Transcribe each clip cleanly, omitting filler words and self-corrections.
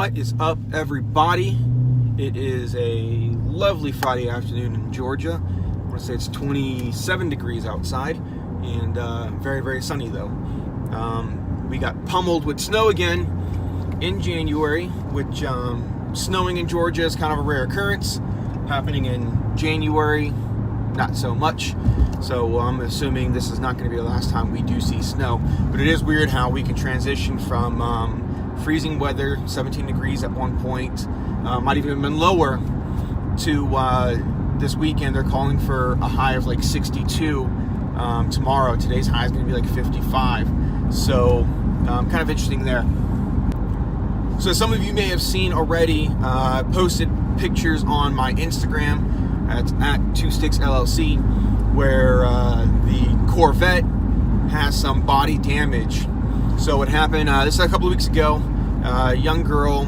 What is up, everybody? It is a lovely Friday afternoon in Georgia. I want to say it's 27 degrees outside and very, very sunny though. We got pummeled with snow again in January, which snowing in Georgia is kind of a rare occurrence. Happening in January, not so much. So I'm assuming this is not going to be the last time we do see snow. But it is weird how we can transition from freezing weather, 17 degrees at one point, might even been lower, to this weekend they're calling for a high of like 62 tomorrow. Today's high is going to be like 55. So kind of interesting there. So some of you may have seen already, posted pictures on my Instagram. It's at 2sticks LLC, where the Corvette has some body damage. So what happened, this is a couple of weeks ago, a young girl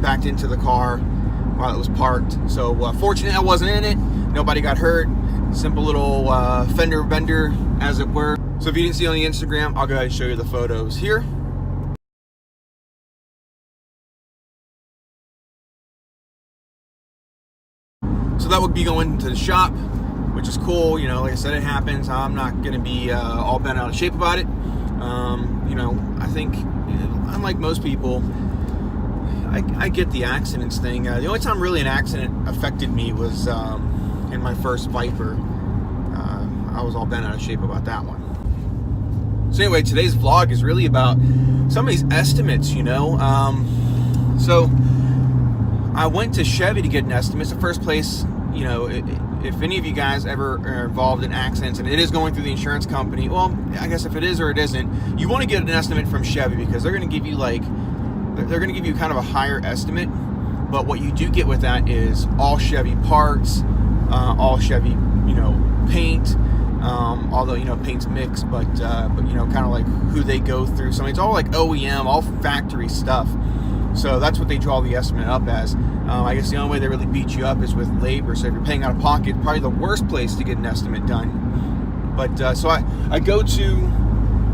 backed into the car while it was parked. So fortunately I wasn't in it, nobody got hurt, simple little fender bender as it were. So if you didn't see on the Instagram, I'll go ahead and show you the photos here. So that would be going to the shop, which is cool. You know, like I said, it happens. I'm not going to be all bent out of shape about it. You know, I think, unlike most people, I get the accidents thing. The only time really an accident affected me was in my first Viper. I was all bent out of shape about that one. So anyway, today's vlog is really about some of these estimates, you know. So I went to Chevy to get an estimate. It's the first place, you know, if any of you guys ever are involved in accidents and it is going through the insurance company, well, I guess if it is or it isn't, you want to get an estimate from Chevy, because they're going to give you they're going to give you kind of a higher estimate. But what you do get with that is all Chevy parts, all Chevy, you know, paint, although, you know, paint's mixed, but you know, kind of like who they go through. So it's all like OEM, all factory stuff. So that's what they draw the estimate up as. I guess the only way they really beat you up is with labor. So if you're paying out of pocket, probably the worst place to get an estimate done. But so I go to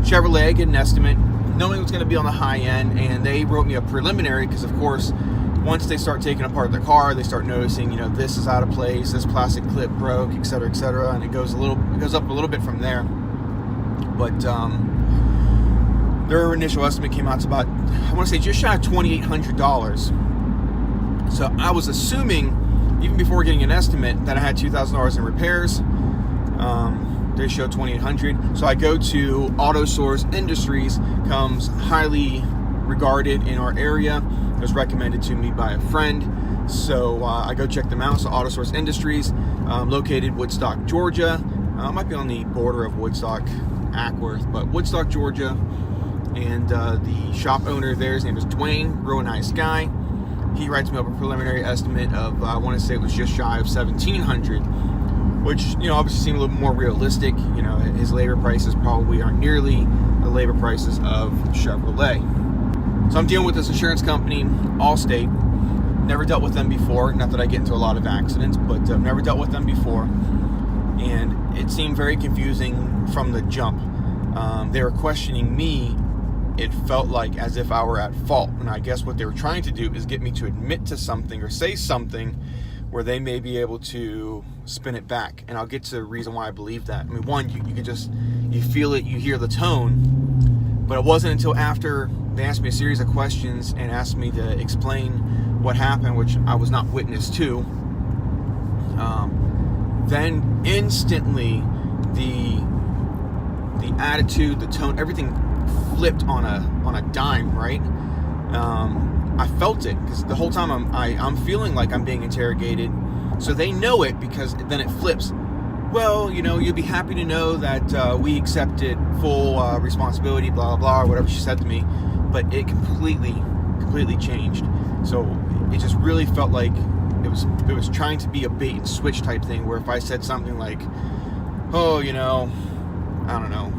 Chevrolet, get an estimate, knowing it was going to be on the high end, and they wrote me a preliminary because, of course, once they start taking apart the car, they start noticing, you know, this is out of place, this plastic clip broke, etc., etc., and it goes up a little bit from there. But their initial estimate came out to about, I want to say, just shy of $2,800. So I was assuming, even before getting an estimate, that I had $2,000 in repairs. They show $2,800. So I go to AutoSource Industries, comes highly regarded in our area. It was recommended to me by a friend. So I go check them out. So AutoSource Industries, located Woodstock, Georgia. Might be on the border of Woodstock, Ackworth, but Woodstock, Georgia. And the shop owner there, his name is Dwayne, real nice guy. He writes me up a preliminary estimate of, I want to say it was just shy of $1,700, which, you know, obviously seemed a little more realistic. You know, his labor prices probably aren't nearly the labor prices of Chevrolet. So I'm dealing with this insurance company, Allstate. Never dealt with them before. Not that I get into a lot of accidents, but I've never dealt with them before. And it seemed very confusing from the jump. They were questioning me. It felt like as if I were at fault. And I guess what they were trying to do is get me to admit to something or say something where they may be able to spin it back. And I'll get to the reason why I believe that. I mean, one, you can just, you feel it, you hear the tone. But it wasn't until after they asked me a series of questions and asked me to explain what happened, which I was not witness to. Then instantly the attitude, the tone, everything flipped on a dime, right? I felt it because the whole time I'm feeling like I'm being interrogated. So they know it, because then it flips. Well, you know, you'll be happy to know that we accepted full responsibility, blah, blah, blah, or whatever she said to me. But it completely changed. So it just really felt like it was trying to be a bait and switch type thing, where if I said something like, oh, you know, I don't know,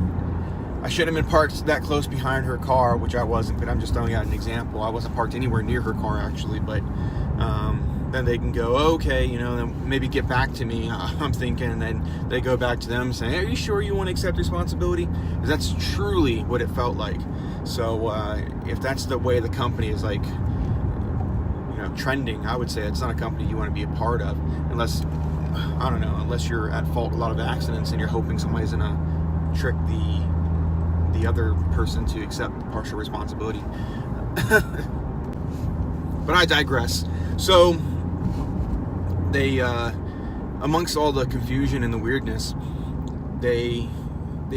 I shouldn't have been parked that close behind her car, which I wasn't, but I'm just throwing out an example. I wasn't parked anywhere near her car, actually, but then they can go, okay, you know, then maybe get back to me, I'm thinking, and then they go back to them saying, are you sure you want to accept responsibility? Because that's truly what it felt like. So if that's the way the company is like trending, I would say it's not a company you want to be a part of, unless, I don't know, unless you're at fault with a lot of accidents and you're hoping somebody's gonna trick the other person to accept partial responsibility. But I digress. So they, amongst all the confusion and the weirdness, they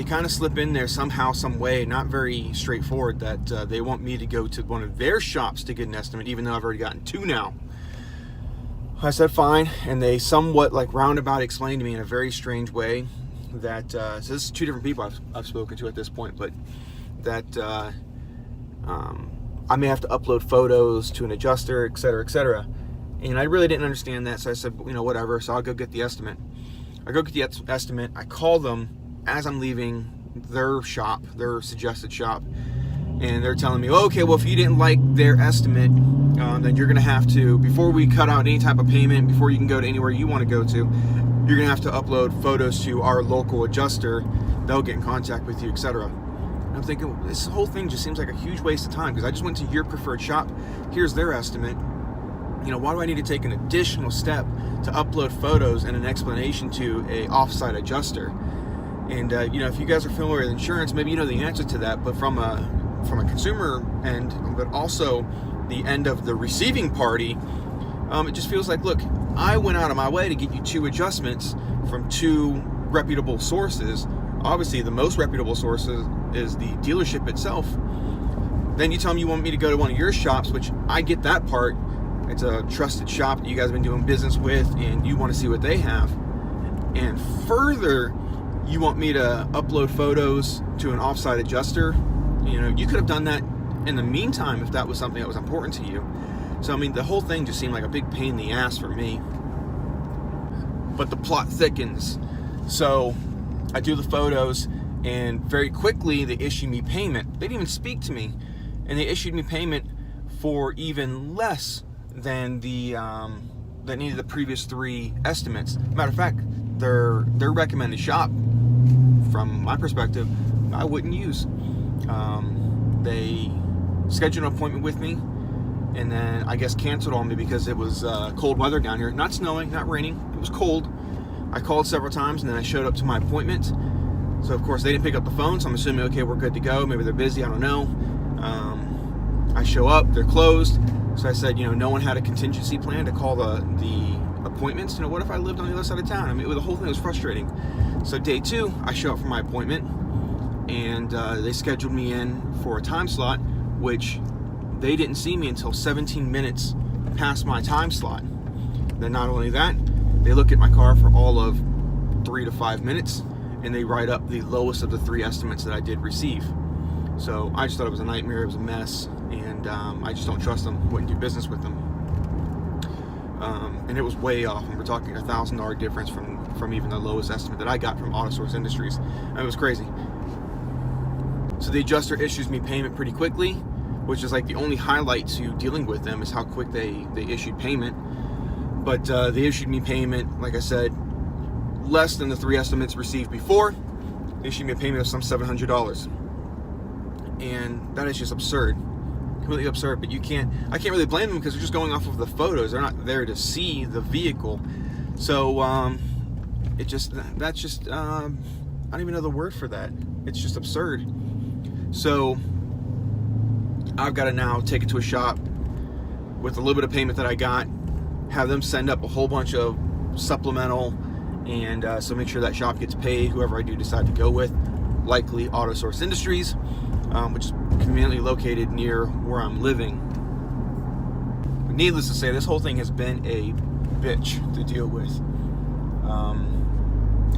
kind of slip in there somehow, some way, not very straightforward, that they want me to go to one of their shops to get an estimate, even though I've already gotten 2 now. I said fine, and they somewhat like roundabout explained to me in a very strange way that, so this is 2 different people I've spoken to at this point, but that I may have to upload photos to an adjuster, etc., etc. And I really didn't understand that, so I said, whatever, so I'll go get the estimate. I go get the estimate, I call them as I'm leaving their shop, their suggested shop, and they're telling me, okay, well, if you didn't like their estimate, then you're gonna have to, before we cut out any type of payment, before you can go to anywhere you want to go to, you're gonna have to upload photos to our local adjuster. They'll get in contact with you, etc. And I'm thinking, this whole thing just seems like a huge waste of time, because I just went to your preferred shop, here's their estimate. Why do I need to take an additional step to upload photos and an explanation to a off-site adjuster? And if you guys are familiar with insurance, maybe you know the answer to that, but from a consumer end, but also the end of the receiving party, it just feels like, look, I went out of my way to get you 2 adjustments from 2 reputable sources. Obviously, the most reputable source is the dealership itself. Then you tell me you want me to go to one of your shops, which I get that part. It's a trusted shop that you guys have been doing business with, and you want to see what they have. And further, you want me to upload photos to an off-site adjuster. You could have done that in the meantime if that was something that was important to you. So, I mean, the whole thing just seemed like a big pain in the ass for me. But the plot thickens. So, I do the photos, and very quickly they issue me payment. They didn't even speak to me. And they issued me payment for even less than that needed the previous 3 estimates. Matter of fact, their recommended shop, from my perspective, I wouldn't use. They scheduled an appointment with me, and then I guess canceled on me because it was cold weather down here. Not snowing, not raining, it was cold. I called several times, and then I showed up to my appointment. So of course they didn't pick up the phone, so I'm assuming, okay, we're good to go. Maybe they're busy, I don't know. I show up, they're closed. So I said, no one had a contingency plan to call the appointments. What if I lived on the other side of town? I mean, the whole thing was frustrating. So day 2, I show up for my appointment, and they scheduled me in for a time slot, which they didn't see me until 17 minutes past my time slot. Then not only that, they look at my car for all of 3 to 5 minutes, and they write up the lowest of the 3 estimates that I did receive. So I just thought it was a nightmare, it was a mess, and I just don't trust them, wouldn't do business with them. And it was way off, and we're talking $1,000 difference from even the lowest estimate that I got from AutoSource Industries. And it was crazy. So the adjuster issues me payment pretty quickly, which is like the only highlight to dealing with them is how quick they issued payment. But they issued me payment, like I said, less than the 3 estimates received before. They issued me a payment of some $700. And that is just absurd, completely absurd. But I can't really blame them because they're just going off of the photos. They're not there to see the vehicle. So I don't even know the word for that. It's just absurd. So I've got to now take it to a shop with a little bit of payment that I got, have them send up a whole bunch of supplemental, and so make sure that shop gets paid, whoever I do decide to go with, likely AutoSource Industries, which is conveniently located near where I'm living. But needless to say, this whole thing has been a bitch to deal with,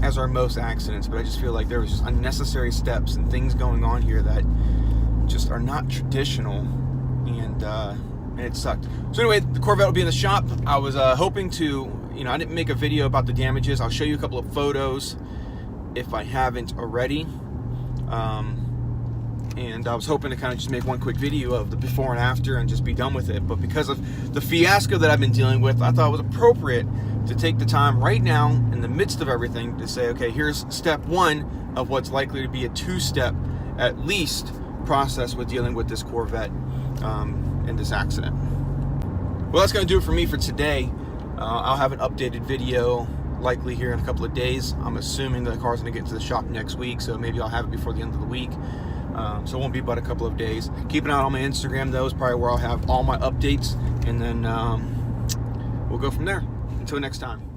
as are most accidents, but I just feel like there was just unnecessary steps and things going on here that just are not traditional, and it sucked. So anyway, the Corvette will be in the shop. I was hoping to, I didn't make a video about the damages. I'll show you a couple of photos if I haven't already. And I was hoping to kind of just make one quick video of the before and after and just be done with it. But because of the fiasco that I've been dealing with, I thought it was appropriate to take the time right now in the midst of everything to say, okay, here's step 1 of what's likely to be a 2-step, at least, process with dealing with this Corvette and this accident. Well, that's going to do it for me for today. I'll have an updated video likely here in a couple of days. I'm assuming the car's going to get to the shop next week, so maybe I'll have it before the end of the week. So it won't be but a couple of days. Keep an eye on my Instagram, though. Is probably where I'll have all my updates, and then we'll go from there. Until next time.